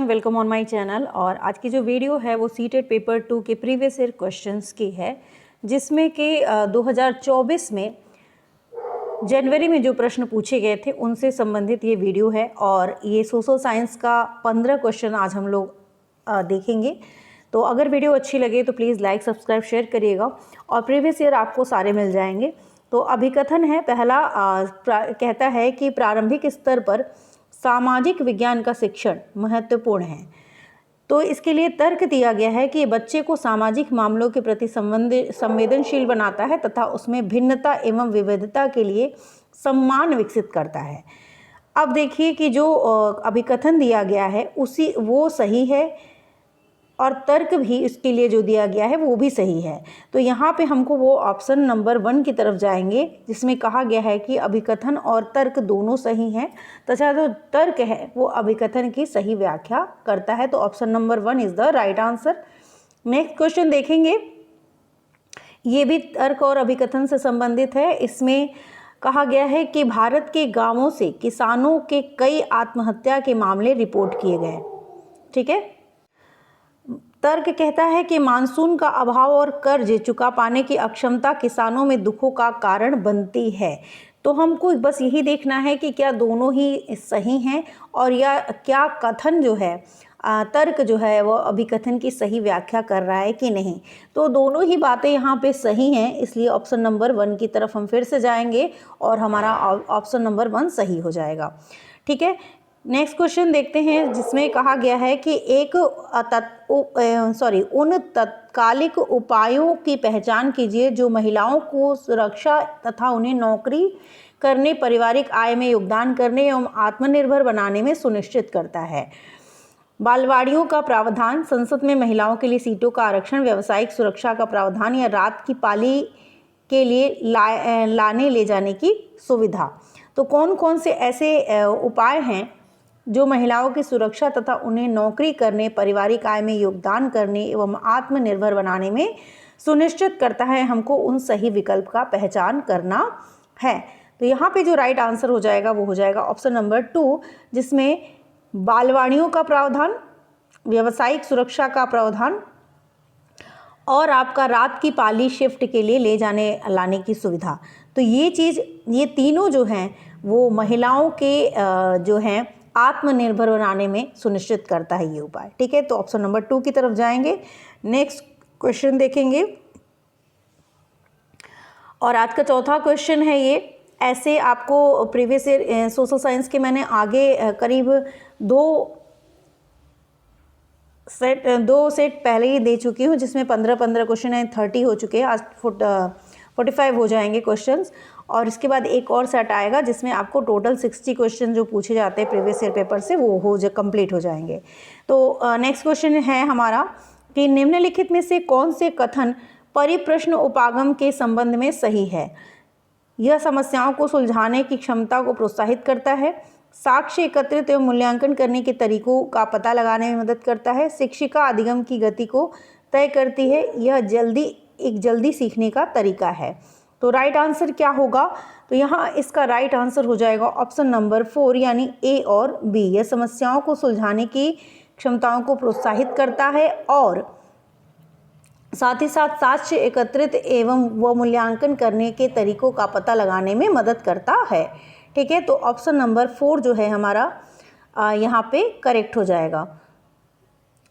Everyone, welcome on my channel. और आज की जो वीडियो है वो सीटेट पेपर 2 के प्रीवियस ईयर क्वेश्चंस की है, जिसमें कि 2024 में जनवरी में जो प्रश्न पूछे गए थे उनसे संबंधित ये वीडियो है। और ये सोशल साइंस का 15 क्वेश्चन आज हम लोग देखेंगे। तो अगर वीडियो अच्छी लगे तो प्लीज़ लाइक, सब्सक्राइब, शेयर करिएगा। और प्रीवियस ईयर आपको सारे मिल जाएंगे। तो अभिकथन है पहला, कहता है कि प्रारंभिक स्तर पर सामाजिक विज्ञान का शिक्षण महत्वपूर्ण है। तो इसके लिए तर्क दिया गया है कि बच्चे को सामाजिक मामलों के प्रति संवेदनशील बनाता है तथा उसमें भिन्नता एवं विविधता के लिए सम्मान विकसित करता है। अब देखिए कि जो अभिकथन दिया गया है वो सही है और तर्क भी इसके लिए जो दिया गया है वो भी सही है। तो यहाँ पे हमको वो ऑप्शन नंबर 1 की तरफ जाएंगे, जिसमें कहा गया है कि अभिकथन और तर्क दोनों सही हैं तथा जो तर्क है वो अभिकथन की सही व्याख्या करता है। तो option number 1 is the right answer. Next question देखेंगे, ये भी तर्क और अभिकथन से संबंधित है। इसमें कहा गया है कि भारत के गाँवों से किसानों के कई आत्महत्या के मामले रिपोर्ट किए गए। ठीक है। तर्क कहता है कि मानसून का अभाव और कर्ज चुका पाने की अक्षमता किसानों में दुखों का कारण बनती है। तो हमको बस यही देखना है कि क्या दोनों ही सही हैं और या क्या कथन जो है, तर्क जो है वो अभिकथन की सही व्याख्या कर रहा है कि नहीं। तो दोनों ही बातें यहाँ पे सही हैं, इसलिए ऑप्शन नंबर 1 की तरफ हम फिर से जाएंगे और हमारा ऑप्शन नंबर 1 सही हो जाएगा। ठीक है। नेक्स्ट क्वेश्चन देखते हैं, जिसमें कहा गया है कि उन तत्कालिक उपायों की पहचान कीजिए जो महिलाओं को सुरक्षा तथा उन्हें नौकरी करने, पारिवारिक आय में योगदान करने एवं आत्मनिर्भर बनाने में सुनिश्चित करता है। बालवाड़ियों का प्रावधान, संसद में महिलाओं के लिए सीटों का आरक्षण, व्यावसायिक सुरक्षा का प्रावधान या रात की पाली के लिए लाने ले जाने की सुविधा। तो कौन कौन से ऐसे उपाय हैं जो महिलाओं की सुरक्षा तथा उन्हें नौकरी करने, पारिवारिक आय में योगदान करने एवं आत्मनिर्भर बनाने में सुनिश्चित करता है, हमको उन सही विकल्प का पहचान करना है। तो यहाँ पे जो राइट आंसर हो जाएगा वो हो जाएगा ऑप्शन नंबर 2, जिसमें बालवाड़ियों का प्रावधान, व्यावसायिक सुरक्षा का प्रावधान और आपका रात की पाली शिफ्ट के लिए ले जाने लाने की सुविधा। तो ये तीनों जो हैं वो महिलाओं के जो हैं आत्मनिर्भर बनाने में सुनिश्चित करता है ये उपाय। ठीक है। तो ऑप्शन नंबर 2 की तरफ जाएंगे। नेक्स्ट क्वेश्चन देखेंगे और आज का चौथा क्वेश्चन है ये। ऐसे आपको प्रीवियस ईयर सोशल साइंस के मैंने आगे करीब दो सेट पहले ही दे चुकी हूँ, जिसमें 15 क्वेश्चन हैं, 30 हो चुके हैं। आज 45 हो जाएंगे क्वेश्चंस। और इसके बाद एक और सेट आएगा जिसमें आपको टोटल 60 क्वेश्चन जो पूछे जाते हैं प्रीवियस ईयर पेपर से वो कंप्लीट हो जाएंगे। तो नेक्स्ट क्वेश्चन है हमारा कि निम्नलिखित में से कौन से कथन परिप्रश्न उपागम के संबंध में सही है। यह समस्याओं को सुलझाने की क्षमता को प्रोत्साहित करता है, साक्ष्य एकत्रित एवं मूल्यांकन करने के तरीकों का पता लगाने में मदद करता है, शिक्षिका अधिगम की गति को तय करती है, यह जल्दी सीखने का तरीका है। तो राइट आंसर क्या होगा? तो यहाँ इसका राइट आंसर हो जाएगा ऑप्शन नंबर 4 यानी ए और बी। यह समस्याओं को सुलझाने की क्षमताओं को प्रोत्साहित करता है और साथ ही साथ साक्ष्य एकत्रित एवं व मूल्यांकन करने के तरीकों का पता लगाने में मदद करता है। ठीक है। तो ऑप्शन नंबर 4 जो है हमारा यहाँ पे करेक्ट हो जाएगा।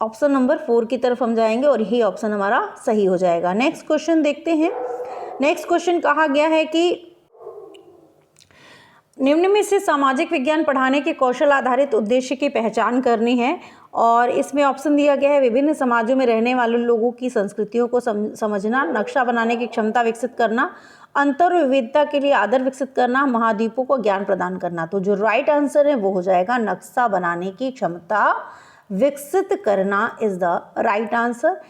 ऑप्शन नंबर 4 की तरफ हम जाएंगे और यही ऑप्शन हमारा सही हो जाएगा। नेक्स्ट क्वेश्चन देखते हैं। नेक्स्ट क्वेश्चन कहा गया है कि निम्न में से सामाजिक विज्ञान पढ़ाने के कौशल आधारित उद्देश्य की पहचान करनी है। और इसमें ऑप्शन दिया गया है विभिन्न समाजों में रहने वाले लोगों की संस्कृतियों को समझना, नक्शा बनाने की क्षमता विकसित करना, अंतर और विविधता के लिए आदर विकसित करना, महाद्वीपों को ज्ञान प्रदान करना। तो जो राइट आंसर है वो हो जाएगा नक्शा बनाने की क्षमता विकसित करना इज द राइट आंसर।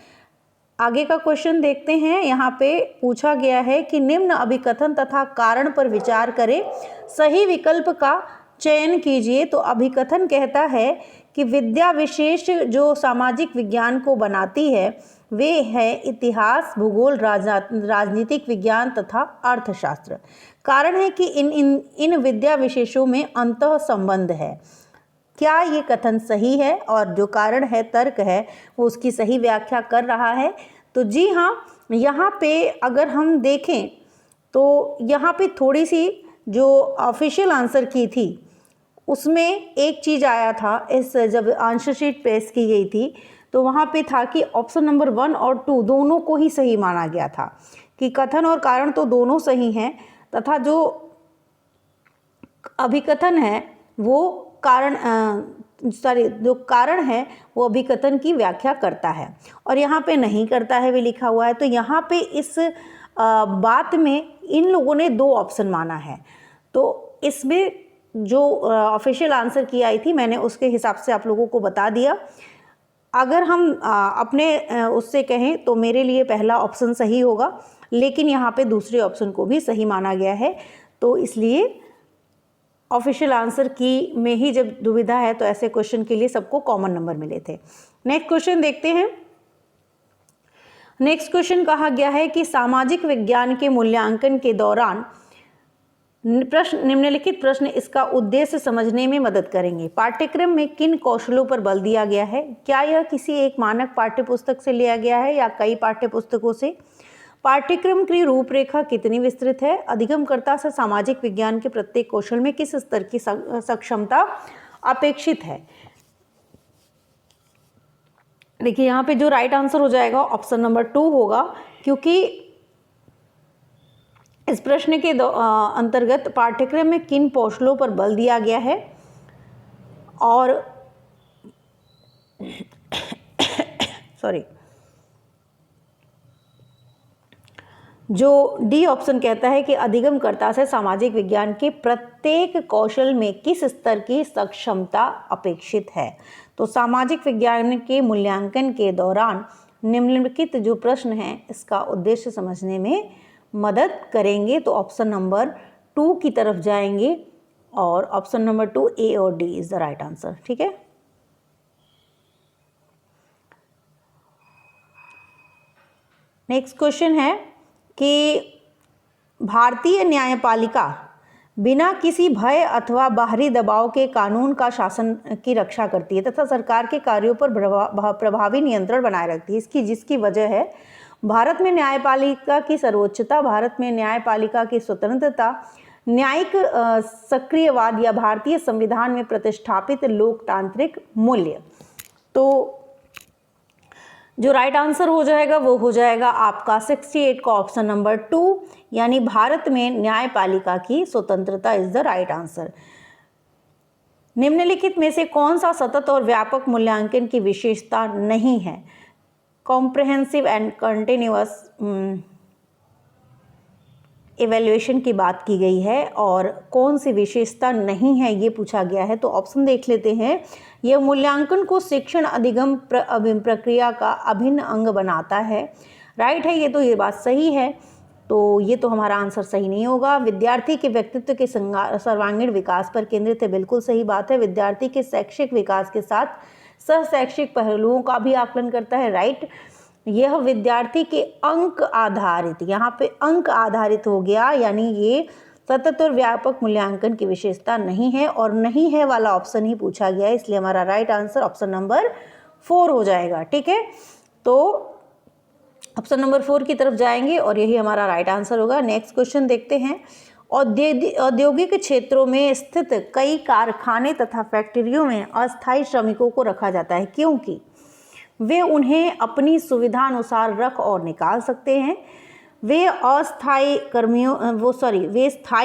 आगे का क्वेश्चन देखते हैं। यहाँ पे पूछा गया है कि निम्न अभिकथन तथा कारण पर विचार करें, सही विकल्प का चयन कीजिए। तो अभिकथन कहता है कि विद्या विशेष जो सामाजिक विज्ञान को बनाती है वे है इतिहास, भूगोल, राजनीतिक विज्ञान तथा अर्थशास्त्र। कारण है कि इन विद्या विशेषों में अंतः संबंध है। क्या ये कथन सही है और जो कारण है, तर्क है, वो उसकी सही व्याख्या कर रहा है? तो जी हाँ, यहाँ पे अगर हम देखें तो यहाँ पे थोड़ी सी जो ऑफिशियल आंसर की थी उसमें एक चीज़ आया था, इस जब आंसर शीट पेश की गई थी तो वहाँ पे था कि ऑप्शन नंबर 1 और 2 दोनों को ही सही माना गया था, कि कथन और कारण तो दोनों सही हैं, तथा जो अभिकथन है वो कारण जो कारण है वो अभिकथन की व्याख्या करता है, और यहाँ पे नहीं करता है भी लिखा हुआ है। तो यहाँ पे इस बात में इन लोगों ने 2 ऑप्शन माना है। तो इसमें जो ऑफिशियल आंसर की आई थी मैंने उसके हिसाब से आप लोगों को बता दिया। अगर हम अपने उससे कहें तो मेरे लिए पहला ऑप्शन सही होगा, लेकिन यहाँ पे दूसरे ऑप्शन को भी सही माना गया है। तो इसलिए ऑफिशियल आंसर की में ही जब दुविधा है तो ऐसे क्वेश्चन के लिए सबको कॉमन नंबर मिले थे। नेक्स्ट क्वेश्चन देखते हैं। नेक्स्ट क्वेश्चन कहा गया है कि सामाजिक विज्ञान के मूल्यांकन के दौरान निम्नलिखित प्रश्न इसका उद्देश्य समझने में मदद करेंगे। पाठ्यक्रम में किन कौशलों पर बल दिया गया है? क्या यह किसी एक मानक पाठ्यपुस्तक से लिया गया है या कई पाठ्यपुस्तकों से? पाठ्यक्रम की रूपरेखा कितनी विस्तृत है? अधिगमकर्ता से सामाजिक विज्ञान के प्रत्येक कौशल में किस स्तर की सक्षमता अपेक्षित है? देखिए यहाँ पे जो राइट आंसर हो जाएगा ऑप्शन नंबर 2 होगा, क्योंकि इस प्रश्न के अंतर्गत पाठ्यक्रम में किन कौशलों पर बल दिया गया है, और सॉरी, जो डी ऑप्शन कहता है कि अधिगमकर्ता से सामाजिक विज्ञान के प्रत्येक कौशल में किस स्तर की सक्षमता अपेक्षित है। तो सामाजिक विज्ञान के मूल्यांकन के दौरान निम्नलिखित जो प्रश्न हैं इसका उद्देश्य समझने में मदद करेंगे। तो ऑप्शन नंबर 2 की तरफ जाएंगे, और ऑप्शन नंबर 2 ए और D is the right answer. ठीक है, नेक्स्ट क्वेश्चन है कि भारतीय न्यायपालिका बिना किसी भय अथवा बाहरी दबाव के कानून का शासन की रक्षा करती है तथा सरकार के कार्यों पर प्रभावी नियंत्रण बनाए रखती है। जिसकी वजह है भारत में न्यायपालिका की सर्वोच्चता, भारत में न्यायपालिका की स्वतंत्रता, न्यायिक सक्रियवाद या भारतीय संविधान में प्रतिष्ठापित लोकतांत्रिक मूल्य। तो जो राइट आंसर हो जाएगा वो हो जाएगा आपका 68 का ऑप्शन नंबर 2, यानी भारत में न्यायपालिका की स्वतंत्रता इज द राइट आंसर। निम्नलिखित में से कौन सा सतत और व्यापक मूल्यांकन की विशेषता नहीं है? कॉम्प्रिहेंसिव एंड कंटिन्यूअस इवैल्यूएशन की बात की गई है, और कौन सी विशेषता नहीं है ये पूछा गया है। तो ऑप्शन देख लेते हैं। यह मूल्यांकन को शिक्षण अधिगम प्रक्रिया का अभिन्न अंग बनाता है। राइट है ये, तो ये बात सही है। तो ये तो हमारा आंसर सही नहीं होगा। विद्यार्थी के व्यक्तित्व के सर्वांगीण विकास पर केंद्रित है, बिल्कुल सही बात है। विद्यार्थी के शैक्षिक विकास के साथ सह शैक्षिक पहलुओं का भी आकलन करता है। राइट, यह विद्यार्थी के अंक आधारित, यहाँ पे अंक आधारित हो गया, यानी ये सतत और व्यापक मूल्यांकन की विशेषता नहीं है, और नहीं है वाला ऑप्शन ही पूछा गया है, इसलिए हमारा राइट आंसर ऑप्शन नंबर 4 हो जाएगा। ठीक है, तो ऑप्शन नंबर 4 की तरफ जाएंगे और यही हमारा राइट आंसर होगा। नेक्स्ट क्वेश्चन देखते हैं। औद्योगिक क्षेत्रों में स्थित कई कारखाने तथा फैक्ट्रियों में अस्थायी श्रमिकों को रखा जाता है क्योंकि वे उन्हें अपनी सुविधा अनुसार रख और निकाल सकते हैं। वे स्थायी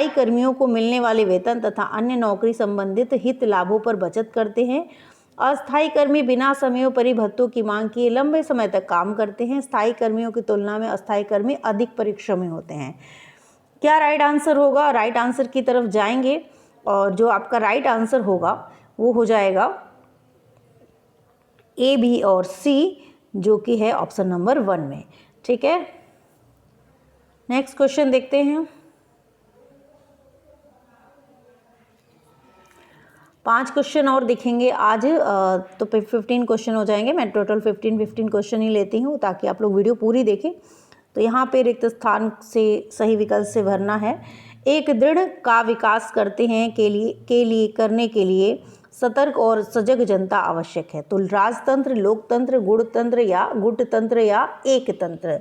कर्मियों को मिलने वाले वेतन तथा अन्य नौकरी संबंधित हित लाभों पर बचत करते हैं। अस्थायी कर्मी बिना समयोपरि भत्तों की मांग किए लंबे समय तक काम करते हैं। स्थायी कर्मियों की तुलना में अस्थायी कर्मी अधिक परिश्रमी होते हैं। क्या राइट आंसर होगा? राइट आंसर की तरफ जाएंगे और जो आपका राइट आंसर होगा वो हो जाएगा ए, बी और सी, जो कि है ऑप्शन नंबर 1 में। ठीक है, नेक्स्ट क्वेश्चन देखते हैं। 5 क्वेश्चन और दिखेंगे आज, तो 15 क्वेश्चन हो जाएंगे। मैं टोटल 15 क्वेश्चन ही लेती हूँ ताकि आप लोग वीडियो पूरी देखें। तो यहाँ पे रिक्त स्थान से सही विकल्प से भरना है। एक दृढ़ का विकास करने के लिए सतर्क और सजग जनता आवश्यक है। तो राजतंत्र, लोकतंत्र, गुणतंत्र या गुटतंत्र या एकतंत्र।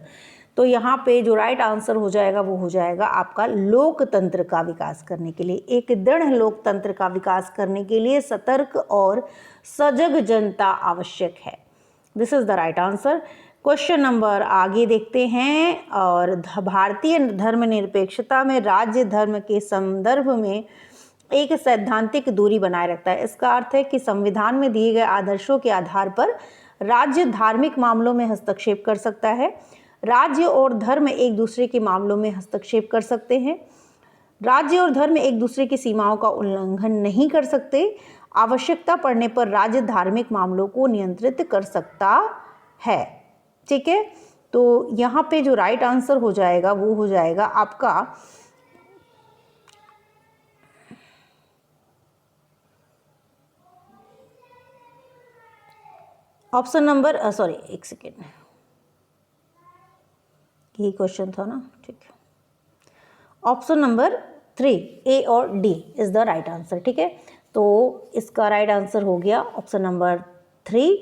तो यहाँ पे जो राइट आंसर हो जाएगा वो हो जाएगा आपका लोकतंत्र का विकास करने के लिए, एक दृढ़ लोकतंत्र का विकास करने के लिए सतर्क और सजग जनता आवश्यक है। This is the right answer. Question number आगे देखते हैं। और भारतीय धर्मनिरपेक्षता में राज्य धर्म के संदर्भ में एक सैद्धांतिक दूरी बनाए रखता है। इसका अर्थ है कि संविधान में दिए गए आदर्शों के आधार पर राज्य धार्मिक मामलों में हस्तक्षेप कर सकता है। राज्य और धर्म एक दूसरे के मामलों में हस्तक्षेप कर सकते हैं। राज्य और धर्म एक दूसरे की सीमाओं का उल्लंघन नहीं कर सकते। आवश्यकता पड़ने पर राज्य धार्मिक मामलों को नियंत्रित कर सकता है। ठीक है, तो यहाँ पे जो राइट आंसर हो जाएगा वो हो जाएगा आपका ऑप्शन नंबर एक सेकेंड, यही क्वेश्चन था ना, ठीक है। ऑप्शन नंबर 3 ए और D is the right answer. ठीक है, तो इसका राइट आंसर हो गया ऑप्शन नंबर 3।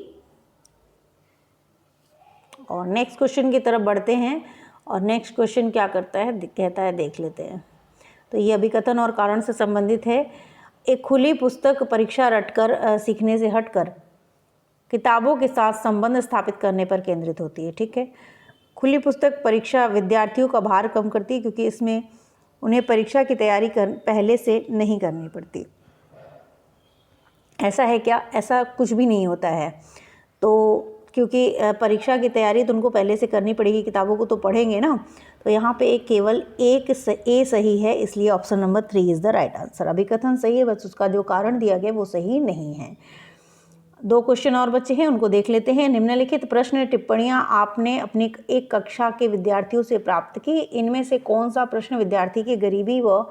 और नेक्स्ट क्वेश्चन की तरफ बढ़ते हैं। और नेक्स्ट क्वेश्चन क्या करता है, कहता है, देख लेते हैं। तो ये अभिकथन और कारण से संबंधित है। एक खुली पुस्तक परीक्षा रटकर सीखने से हटकर किताबों के साथ संबंध स्थापित करने पर केंद्रित होती है। ठीक है, खुली पुस्तक परीक्षा विद्यार्थियों का भार कम करती है क्योंकि इसमें उन्हें परीक्षा की तैयारी पहले से नहीं करनी पड़ती। ऐसा है क्या? ऐसा कुछ भी नहीं होता है। तो क्योंकि परीक्षा की तैयारी तो उनको पहले से करनी पड़ेगी, किताबों को तो पढ़ेंगे ना। तो यहाँ पे केवल एक ए सही है, इसलिए option number 3 is the right answer. अभिकथन सही है, बस उसका जो कारण दिया गया वो सही नहीं है। 2 क्वेश्चन और बचे हैं, उनको देख लेते हैं। निम्नलिखित प्रश्न टिप्पणियाँ आपने अपनी एक कक्षा के विद्यार्थियों से प्राप्त की। इनमें से कौन सा प्रश्न विद्यार्थी की गरीबी व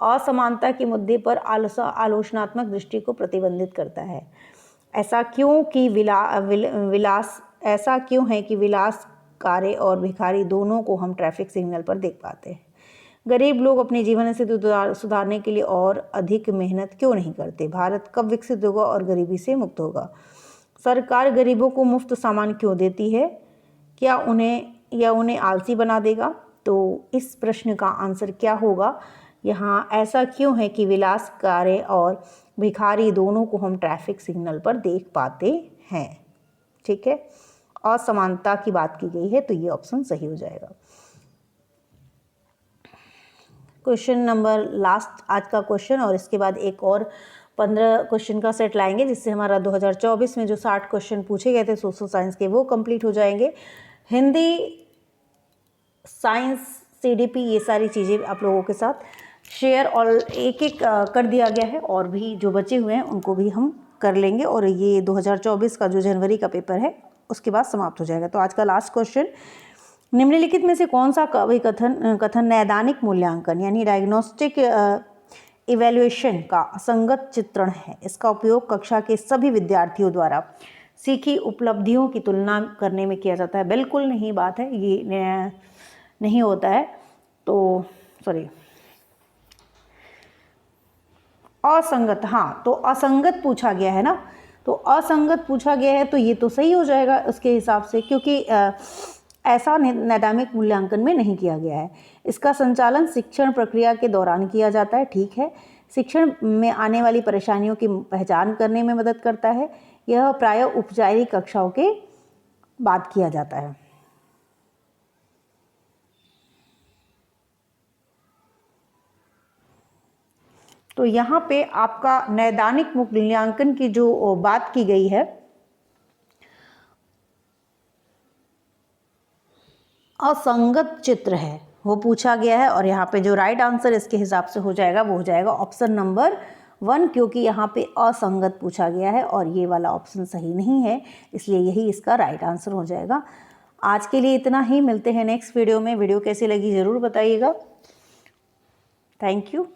असमानता के मुद्दे पर आलोचनात्मक दृष्टि को प्रतिबंधित करता है? ऐसा क्यों है कि विलासकारे और भिखारी दोनों को हम ट्रैफिक सिग्नल पर देख पाते हैं? गरीब लोग अपने जीवन स्थिति सुधारने के लिए और अधिक मेहनत क्यों नहीं करते? भारत कब विकसित होगा और गरीबी से मुक्त होगा? सरकार गरीबों को मुफ्त सामान क्यों देती है? क्या उन्हें आलसी बना देगा? तो इस प्रश्न का आंसर क्या होगा? यहाँ ऐसा क्यों है कि विलासकारे और भिखारी दोनों को हम ट्रैफिक सिग्नल पर देख पाते हैं? ठीक है, असमानता की बात की गई है, तो ये ऑप्शन सही हो जाएगा। क्वेश्चन नंबर लास्ट आज का क्वेश्चन, और इसके बाद एक और 15 क्वेश्चन का सेट लाएंगे, जिससे हमारा 2024 में जो 60 क्वेश्चन पूछे गए थे सोशल साइंस के, वो कंप्लीट हो जाएंगे। हिंदी, साइंस, CDP, ये सारी चीज़ें आप लोगों के साथ शेयर और एक एक कर दिया गया है, और भी जो बचे हुए हैं उनको भी हम कर लेंगे। और ये 2024 का जो जनवरी का पेपर है उसके बाद समाप्त हो जाएगा। तो आज का लास्ट क्वेश्चन, निम्नलिखित में से कौन सा कथन नैदानिक मूल्यांकन यानी डायग्नोस्टिक इवैल्यूएशन का असंगत चित्रण है? इसका उपयोग कक्षा के सभी विद्यार्थियों द्वारा सीखी उपलब्धियों की तुलना करने में किया जाता है। बिल्कुल नहीं बात है, ये नहीं होता है। तो असंगत, हाँ, तो असंगत पूछा गया है ना, तो असंगत पूछा गया है तो ये तो सही हो जाएगा उसके हिसाब से, क्योंकि ऐसा नैदानिक मूल्यांकन में नहीं किया गया है। इसका संचालन शिक्षण प्रक्रिया के दौरान किया जाता है। ठीक है, शिक्षण में आने वाली परेशानियों की पहचान करने में मदद करता है। यह प्रायः औपचारिक कक्षाओं के बाद किया जाता है। तो यहाँ पे आपका नैदानिक मूल्यांकन की जो बात की गई है, असंगत चित्र है वो पूछा गया है, और यहाँ पे जो राइट आंसर इसके हिसाब से हो जाएगा वो हो जाएगा ऑप्शन नंबर 1, क्योंकि यहाँ पे असंगत पूछा गया है और ये वाला ऑप्शन सही नहीं है, इसलिए यही इसका राइट आंसर हो जाएगा। आज के लिए इतना ही, मिलते हैं नेक्स्ट वीडियो में। वीडियो कैसी लगी ज़रूर बताइएगा। Thank you.